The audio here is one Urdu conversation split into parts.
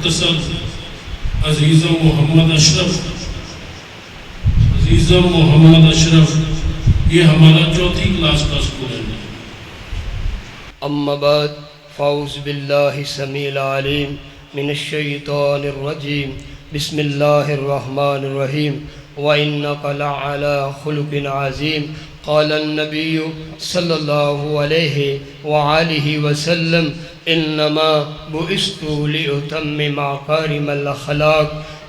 مختصر عزیزم محمد اشرف، عزیزم محمد اشرف یہ ہمارا چوتھی کلاس کا اسکول ہے۔ اما بعد فاعوذ باللہ السمیع العلیم من الشیطان الرجیم بسم اللہ الرحمن الرحیم وَإِنَّكَ لَعَلَىٰ خُلُقٍ عَظِيمٍ قال النبی صلی اللہ علیہ وآلہ وسلم انما بعثت لأتمم مکارم الاخلاق۔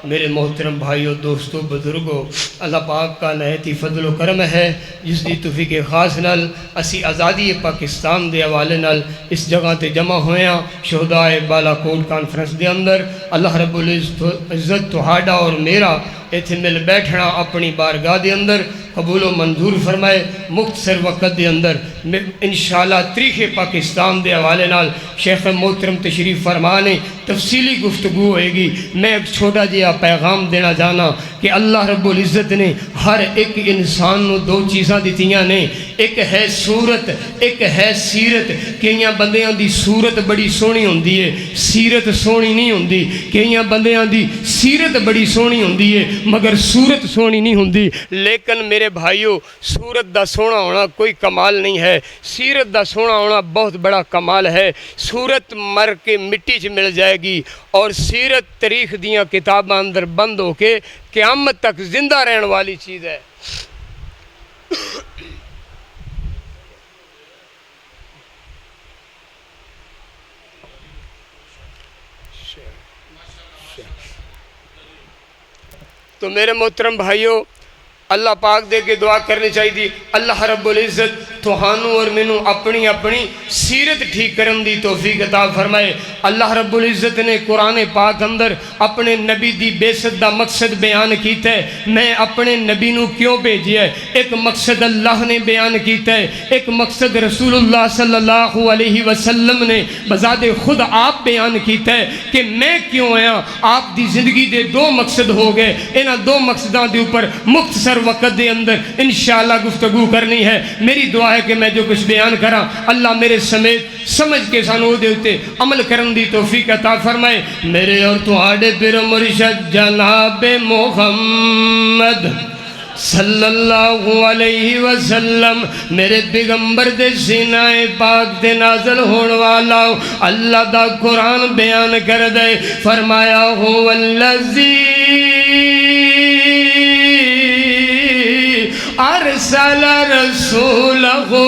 میرے محترم بھائیوں، دوستوں، بزرگوں، اللہ پاک کا نہایت ہی فضل و کرم ہے جس دی توفیق خاص نال اسی آزادی پاکستان دے حوالے نال اس جگہ تے جمع ہویاں شہدائے بالا کوٹ کانفرنس دے اندر۔ اللہ رب العزت تہاڈا اور میرا ایتھے مل بیٹھنا اپنی بارگاہ دے اندر قبول و منظور فرمائے۔ مختصر وقت دے اندر انشاءاللہ تاریخ پاکستان دے حوالے نال شیخ محترم تشریف فرمانے تفصیلی گفتگو ہوئے گی۔ میں ایک چھوٹا جہا پیغام دینا چاہنا کہ اللہ رب العزت نے ہر ایک انسان نو دو چیزاں دتیاں نے، ایک ہے صورت، ایک ہے سیرت۔ کئیاں بندیاں دی صورت بڑی سونی ہوندی ہے، سیرت سونی نہیں ہوندی۔ کئیاں بندیاں دی سیرت بڑی سونی ہوندی ہے مگر صورت سونی نہیں ہوندی۔ لیکن میرے بھائیو، صورت دا سونا ہونا کوئی کمال نہیں ہے، سیرت دا سونا ہونا بہت بڑا کمال ہے۔ صورت مر کے مٹی چ مل جائے گی اور سیرت تاریخ دیاں کتاباں اندر بند ہو کے قیامت تک زندہ رہن والی چیز ہے۔ تو میرے محترم بھائیو، اللہ پاک دے کے دعا کرنی چاہیے دی اللہ رب العزت توہانوں اور مینوں اپنی اپنی سیرت ٹھیک کرن دی توفیق عطا فرمائے۔ اللہ رب العزت نے قرآن پاک اندر اپنے نبی دی بعثت دا مقصد بیان کیتا ہے۔ میں اپنے نبی نو کیوں بھیجیا ہے؟ ایک مقصد اللہ نے بیان کیتا ہے، ایک مقصد رسول اللہ صلی اللہ علیہ وسلم نے بذات خود آپ بیان کیتا ہے کہ میں کیوں آیا۔ آپ دی زندگی دے دو مقصد ہو گئے، انہاں دو مقصداں دے اوپر مختصر وقت دے اندر انشاءاللہ گفتگو کرنی ہے۔ میری دعا ہے کہ میں جو کچھ بیان کراں اللہ میرے سمیت سمجھ کے سانوں دے اتے عمل کرن دی توفیق عطا فرمائے۔ میرے اور تہاڈے پیر مرشد جناب محمد صلی اللہ علیہ وسلم میرے پیغمبر دے سینہ پاک دے نازل ہون والا اللہ دا قرآن بیان کر دے، فرمایا هو الذی ارسل رسولہ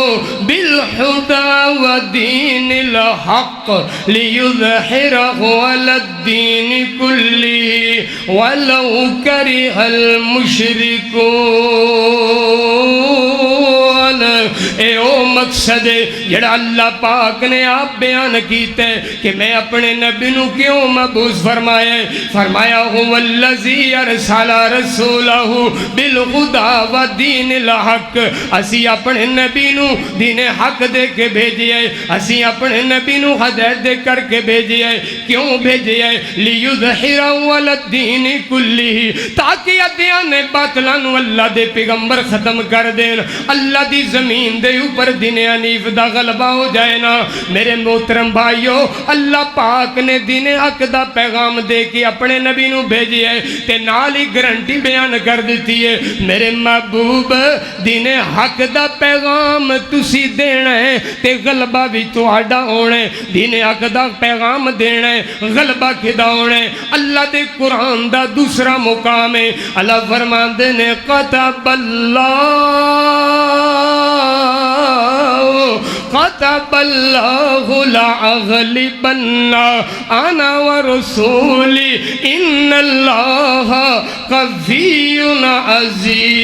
بالہدی ودین الحق لیظہرہ علی الدین کلہ ولو کرہ المشرکون۔ اے او مقصد ہے جڑا اللہ پاک نے آپ بیان کیتے کہ میں اپنے نبی نو کیوں مبعوث فرمایا ہے۔ فرمایا هو الذی ارسل رسولہ بالہدی ودین الحق۔ اسی اپنے نبی نو دین حق دے کے بھیجے ہے، اسی اپنے نبی نو ہدایت دے کر کے بھیجے ہے۔ کیوں بھیجے ہے؟ لیظہرہ علی الدین کلہ، تاکہ ادیان باطلاں نو اللہ دے پیغمبر ختم کر دین، اللہ دی زمین دے اوپر دین حنیف دا غلبہ ہو جائے نا۔ میرے محترم بھائیو، اللہ پاک نے دین حق دا پیغام دے کے اپنے نبی نو بھیجے ہے تے نال ہی گارنٹی بیان کر دیتی ہے، میرے محبوب دین حق دا پیغام تسی دینا ہے تے غلبہ بھی تہاڈا ہونا ہے۔ دین حق دا پیغام دینا ہے، غلبہ کدا ہونا ہے؟ اللہ دے قرآن دا دوسرا مقام ہے۔ اللہ فرماندے نے کتب اللہ لأغلبن انا ورسولی ان اللہ قوی عزیز۔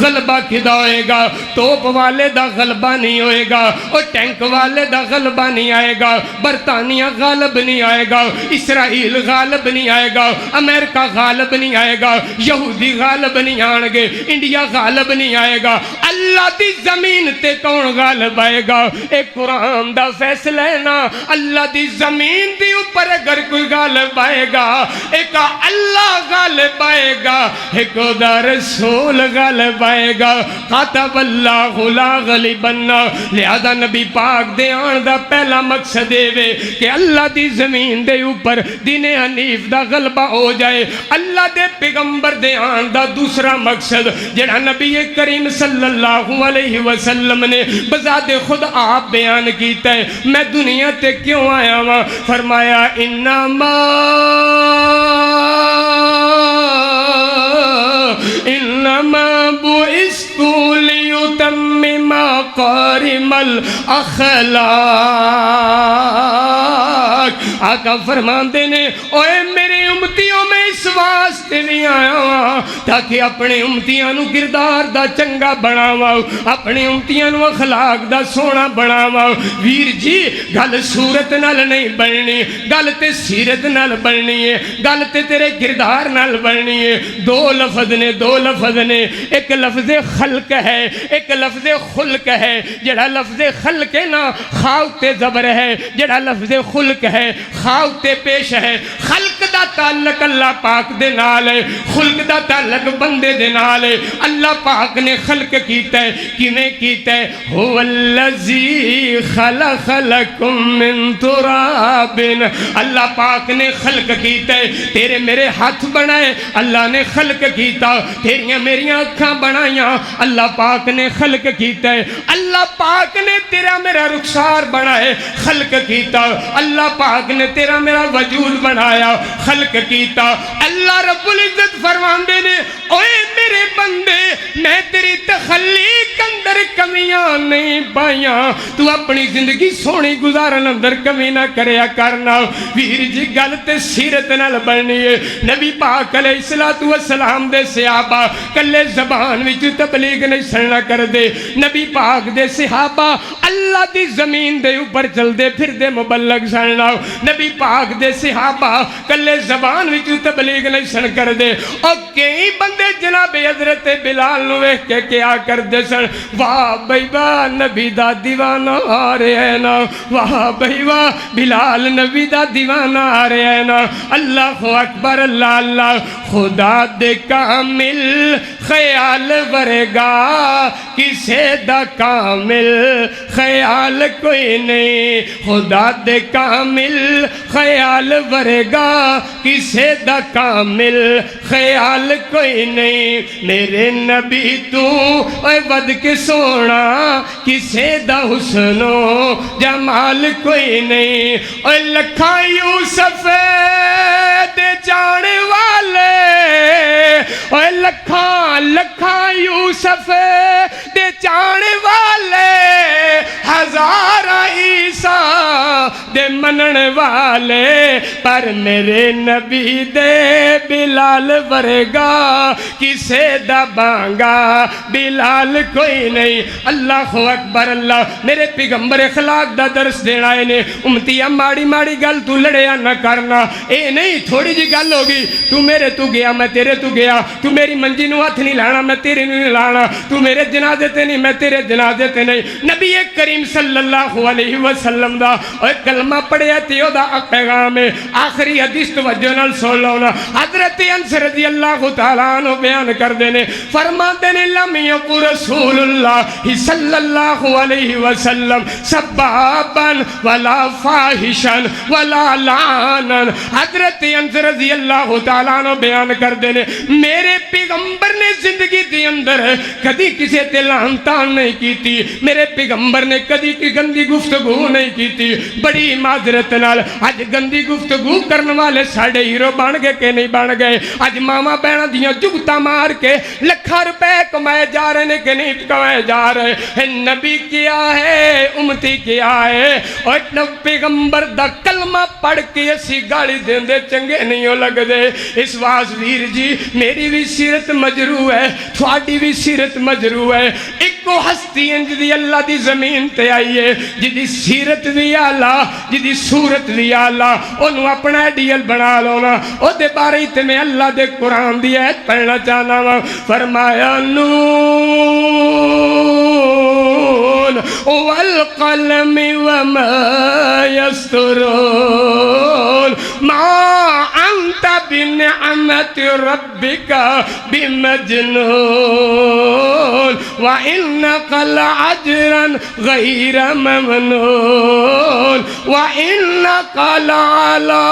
غلبہ کدا ہوئے گا؟ توپ والے دا غلبہ نہیں ہوئے گا، اور ٹینک والے دا غلبہ نہیں آئے گا، برطانیہ غالب نہیں آئے گا، اسرائیل غالب نہیں آئے گا، امریکہ غالب نہیں آئے گا، یہودی غالب نہیں آنگے، انڈیا غالب نہیں آئے گا۔ اللہ دی زمین تے کون غالب آئے گا؟ ایک قرآن دا فیصلہ ہے نا، اللہ دی زمین دی اوپر اگر کوئی غالب آئے گا، ایک اللہ غالب آئے گا، ایک دا رسول غالب پائے گا. کتب اللہ لا غلبن. لہذا نبی پاک دے آن دا پہلا مقصد ہے کہ اللہ دی زمین دے اوپر دین حنیف دا غلبہ ہو جائے. اللہ دے پیغمبر دے آن دا دوسرا مقصد جڑا نبی کریم صلی اللہ علیہ وسلم نے بذات خود آپ بیان کیتا ہے. میں دنیا تے کیوں آیا ہوں؟ فرمایا انما بعثت لیتمم مکارم الاخلاق. آقا فرماندے نے اوے میرے امتیوں میں اس واسطے نہیں آیا ہوں تاکہ اپنے امتیاں نو کردار دا چنگا بناواں, اپنے امتیاں نو اخلاق دا سونا بناواں. ویر جی گل صورت نال نہیں بننی, گل تے سیرت نال بننی ہے, گل تے تیرے کردار نال بننی ہے. دو لفظ نے, ایک لفظ خلق ہے, ایک لفظ خلق ہے. جڑا لفظ خلق ہے نا خاؤ تے زبر ہے, جڑا لفظ خلق ہے خاؤ تے پیش ہے. خلق دا تعلق اللہ پاک دے نال ہے, خلق دا تعلق بندے دے نال ہے. اللہ پاک نے خلق کیتا ہے, کیویں کیتا ہے؟ هو الذی خلق لکم من تراب. اللہ پاک نے خلق کیتا ہے, تیرے میرے ہاتھ بنائے اللہ نے خلق کیتا, تیریاں میریاں اکھاں بنائیاں اللہ پاک نے خلق کیتا ہے. اللہ پاک نے تیرا میرا رخسار بنائے خلق کیتا, اللہ پاک نے تیرا میرا وجود بنایا خلق کیتا. اللہ رب العزت فرماندے نے اوے میرے بندے میں تیری تخلیق اندر کمیاں نہیں پائیاں, تو اپنی زندگی سونی گزارن اندر کمی نہ کریا کرنا. ویر جی گل تے سیرت نال بننی ہے. نبی پاک علیہ السلام دے صحابہ کلے زبان وچ تبلیغ نہیں سننا کر دے. نبی پاک دے صحابہ اللہ دی زمین دے اوپر چل دے پھر دے مبلغ سننا. نبی پاک دے صحابہ کلے زبان وچ تبلیغ نہیں سن کر دے. اور کئی بندے جناب حضرت بلال نو ویکھ کے کیا کر دے سن, واہ بھئی واہ نبی دا دیوانہ آ رہے ہیں نا, واہ بھئی واہ بلال نبی دا دیوانہ آ رہے ہیں نا. اللہ اکبر اللہ اللہ. خدا دے کامل خیال ورگا کسے دا کامل خیال کوئی نہیں. خدا دے کامل خیال ورگا کسے دا کامل خیال کوئی نہیں. میرے نبی تو اے ود کے سونا کسے دا حسن و جمال کوئی نہیں. اے لکھاں یوسف دے جانے والے, اے لکھاں یوسف دے جانے والے, ہزارہ عیسیٰ دے منن والے, پر میرے نبی دے بلال ورگا کسے دا بانگا بلال کوئی نہیں. اللہ اکبر اللہ. میرے پیغمبر اخلاق دا درس دینا ہے. امتیاں ماڑی ماڑی گل تو لڑیا نہ کرنا, اے نہیں تھوڑی جی گل ہوگی تو میرے تو گیا میں تیرے تو گیا, تو میری منجی نو ہاتھ نہیں لانا میں تیرے نہیں لانا, تو میرے جنازے تے نہیں میں تیرے جنازے تے نہیں. نبی کریم صلی اللہ علیہ وسلم دا اور کلمہ پڑھیا تیو دا پیغام ہے. آخری حدیث توجہ نال سن لو نا. حضرت انس رضی اللہ تعالیٰ عنہ بیان کر دینے فرماتے نے لم یکن رسول اللہ صلی اللہ علیہ وسلم سبابا ولا فاحشا ولا لانا. حضرت انس رضی اللہ تعالیٰ عنہ بیان کر دینے میرے پیغمبر نے زندگی دی اندر کدی کسی تے لعن تان نہیں کیتی, میرے پیغمبر نے کدی کی گندی گفتگو نہیں کیتی. بڑی معذرت نال اج گندی گفتگو کرن والے ساڈے ہیرو بن گئے کہ نہیں بن گئے. اج ماما بہناں دیاں جگتاں مار کے لکھاں روپے کمائے جا رہے ہیں کہ نہیں کمائے جا رہے. نبی کیا ہے, امتی کیا ہے, اور پیغمبر دا کلمہ پڑھ کے اسی گالی دیندے چنگے نہیں ہو لگ دے. اس واس ویر جی میری بھی سیرت مجروح ہے, تھوڑی بھی سیرت مجروح ہے. ایک کو ہستی انج دی اللہ دی زمین تے آئیے جدی سیرت بھی آلہ جدی صورت بھی آلہ, انہوں اپنا ایڈیل بنا لونا. او دے بارے تے میں اللہ دے قرآن دی آیت پڑھنا چاہنا ہوں. فرمایا نون والقلم وما يسطرون ما انت بن بنعمت ربك بمجنون وإنك لأجرا غير ممنون وإنك لعلى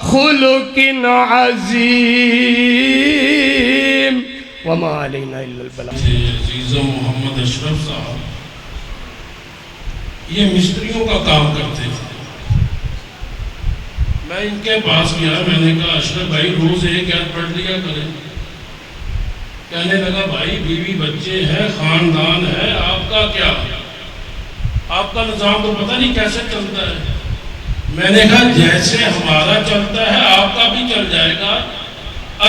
خلق عظیم وما علینا الا البلاغ. عزیزم محمد اشرف صاحب یہ مستریوں کا کام کرتے تھے. میں ان کے پاس گیا, میں نے کہا اشرف بھائی روز ایک آیت پڑھ لیا کریں. کہنے لگا بھائی بیوی بچے ہیں, خاندان ہے, آپ کا کیا, آپ کا نظام تو پتہ نہیں کیسے چلتا ہے. میں نے کہا جیسے ہمارا چلتا ہے آپ کا بھی چل جائے گا,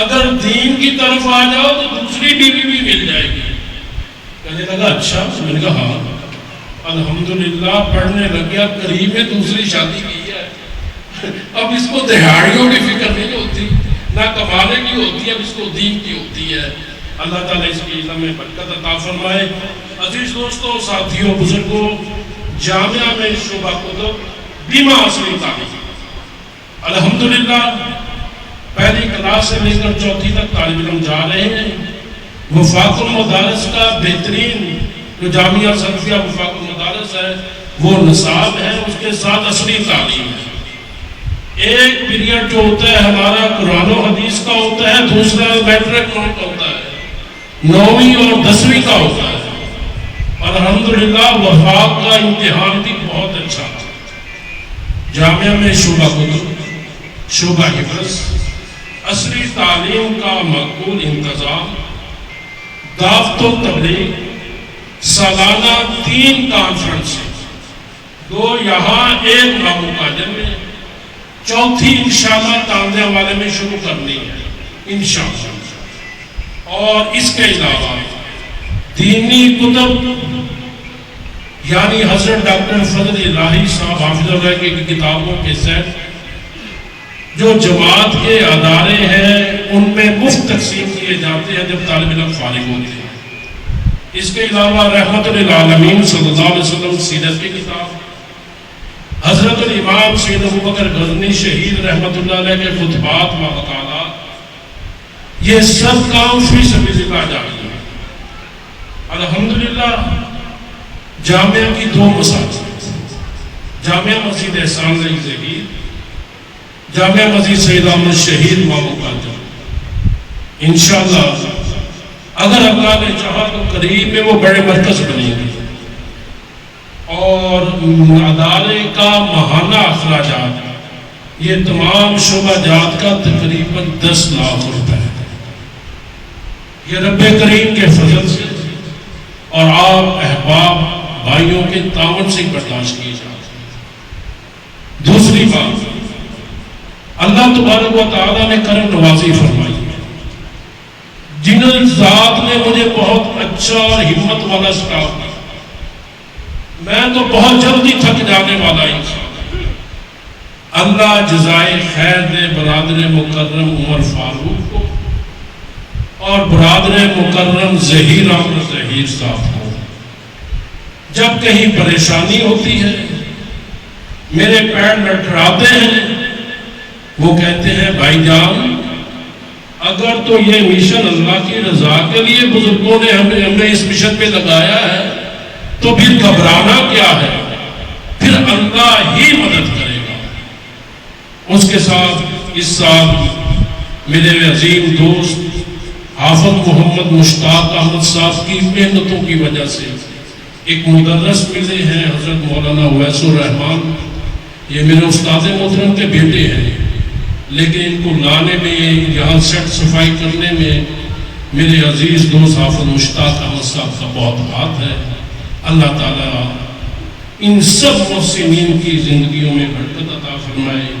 اگر دین کی طرف آ جاؤ تو دوسری بیوی بھی مل جائے گی. کہنے لگا اچھا. میں نے کہا ہاں الحمدللہ پڑھنے لگ گیا, قریب میں دوسری شادی کی ہے. اب اس کو دہاڑیوں کی فکر نہیں ہوتی, نہ کمانے کی ہوتی ہے, اب اس کو دین کی ہوتی ہے. اللہ تعالیٰ اس کی علم میں برکت عطا فرمائے. عزیز دوستوں, ساتھیوں, بزرگوں, جامعہ میں شعبہ کتب بیمہ عصری تعلیم الحمدللہ پہلی کلاس سے لے کر چوتھی تک طالب علم جا رہے ہیں. وفاق المدارس کا بہترین جو جامعہ سلفیہ وفاق المدارس ہے وہ نصاب ہے, اس کے ساتھ عصری تعلیم ہے. ایک پیریڈ جو ہوتا ہے ہمارا قرآن و حدیث کا ہوتا ہے, دوسرا میٹرک نوٹ ہوتا ہے, 9ویں اور 10ویں کا ہوتا ہے. اور الحمدللہ وفاق کا امتحان بھی بہت اچھا تھا. جامعہ میں شعبہ کتب, شعبہ حفظ, عصری تعلیم کا مقبول انتظام, دعوت و تبلیغ, سالانہ 3 کانفرنس, 2 یہاں, 1 نامقاجر میں, چوتھی انشاءاللہ تاندے والے میں شروع کرنی ہے انشاءاللہ. اور اس کے علاوہ دینی کتب یعنی حضرت ڈاکٹر فضل الہی صاحب حافظ اللہ کی کتابوں کے سیٹ جو جماعت کے ادارے ہیں ان میں مفت تقسیم کیے جاتے ہیں جب طالب علم فارغ ہوتے ہیں. اس کے علاوہ رحمت للعالمین صلی اللہ علیہ وسلم سیرت کی کتاب, حضرت الامام سید ابوبکر غزنی شہید رحمت اللہ علیہ کے خطبات و مقالات, یہ سب کام فی سبیل اللہ جاری ہے. الحمدللہ جامعہ کی 2 مساجد, جامعہ مسجد احسان علی ظہیر, جامعہ مسجد سید احمد شہید ماموکاجہ. انشاءاللہ اگر اللہ نے چاہا تو قریب میں وہ بڑے مرکز بنیں گے. اور ادارے کا ماہانہ اخراجات یہ تمام شعبہ جات کا تقریباً 10 لاکھ روپے ہے. یہ رب کریم کے فضل سے اور آپ احباب بھائیوں کے تعاون سے برداشت کیے جاتے ہیں. دوسری بات, اللہ تبارک و تعالیٰ نے کرم نوازی فرمائی ہے. جن ذات نے مجھے بہت اچھا اور ہمت والا سٹاف دیا, میں تو بہت جلدی تھک جانے والا انسان. اللہ جزائے خیر دے برادر مکرم عمر فاروق کو اور برادر مکرم ظہیر احمد ظہیر صاحب کو. جب کہیں پریشانی ہوتی ہے میرے پیر لٹراتے ہیں, وہ کہتے ہیں بھائی جان اگر تو یہ مشن اللہ کی رضا کے لیے بزرگوں نے ہمیں اس مشن پہ لگایا ہے تو پھر گھبرانا کیا ہے, پھر اللہ ہی مدد کرے گا. اس کے ساتھ اس سال میرے عظیم دوست حافظ محمد مشتاق احمد صاحب کی محنتوں کی وجہ سے ایک مدرس ملے ہیں حضرت مولانا اویس الرحمان. یہ میرے استاد محترم کے بیٹے ہیں, لیکن ان کو لانے میں, یہاں سیٹ صفائی کرنے میں میرے عزیز دوست حافظ مشتاق احمد صاحب کا بہت ہاتھ ہے. اللہ تعالیٰ ان سب محسنین کی زندگیوں میں برکت عطا فرمائے.